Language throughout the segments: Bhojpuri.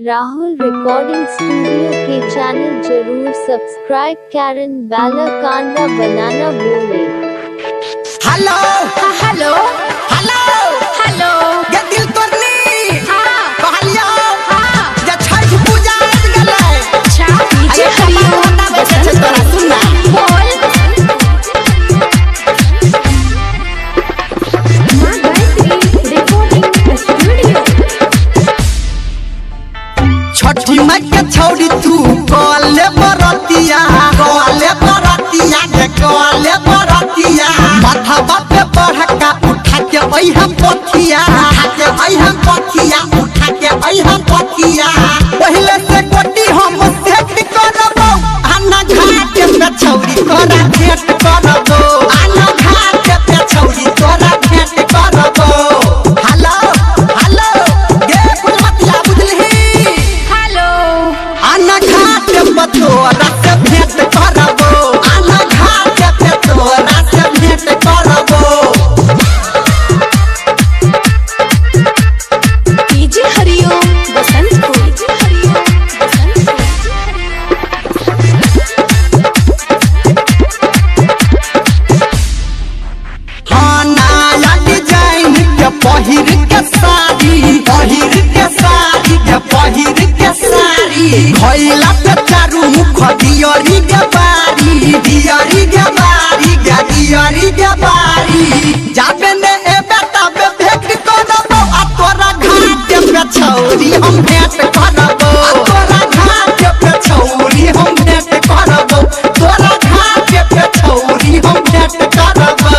राहुल रिकॉर्डिंग स्टूडियो के चैनल जरूर सब्सक्राइब करें, बेल कांडा बनाना भूले। हेलो हेलो हेलो हेलो ये दिल तोरनी हाँ कहलियो हाँ जे छठ पूजा आबि गेलै। अच्छा डीजे अरे हरिओम खबर बताबै छै तोरा सुन ना। बोल मां गायत्री रिकॉर्डिंग स्टूडियो। छठी माई के छौरी तू कॉले बरतिया के कॉले बरतिया माथा बापे बढ़का उठा के हम पथिया उठा के हम पथिया पहले से कोटी हम सेट करबो आना घाट पे छौरी तोरा भेंट करबो आना घाट पे छौरी तोरा भेंट करबो। हेलो हेलो गे फुलमतिया बुझलही हेलो आना घाट पे तोरा से भेंट करबो आना घाट पे तोरा से भेंट करबो। डीजे हरिओम बसंतपुर। डीजे हरिओम बसंतपुर। हाँ नया डिजाइन के पहिर के साड़ी भइला पे चारू मुख दियरी के बारी जाबे ने ए बेटा बे भेंट करबो आ तोरा घाट पे छौरी हम भेंट करबो आ तोरा घाट पे छौरी हम भेंट करबो तोरा घाट पे छौरी हम भेंट करबो।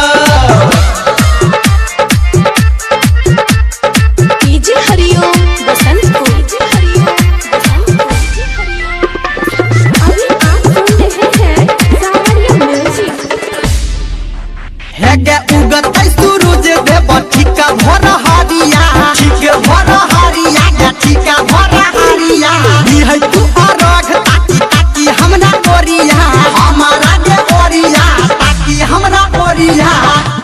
डीजे हरिओम बसंतपुर। डीजे हरिओम बसंतपुर। अभी आप सुन रहे हैं सावरिया म्यूजिक। हेगे उगतै सूरज देव ठीका भर हरिया है तू अरघ ताकी हमरा ओरिया हमारा दे ओरिया ताकी हमरा ओरिया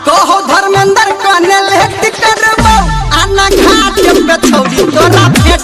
कहो धर्मेंद्र कने लेट करबो आना घाट पे छौरी तोरा भेंट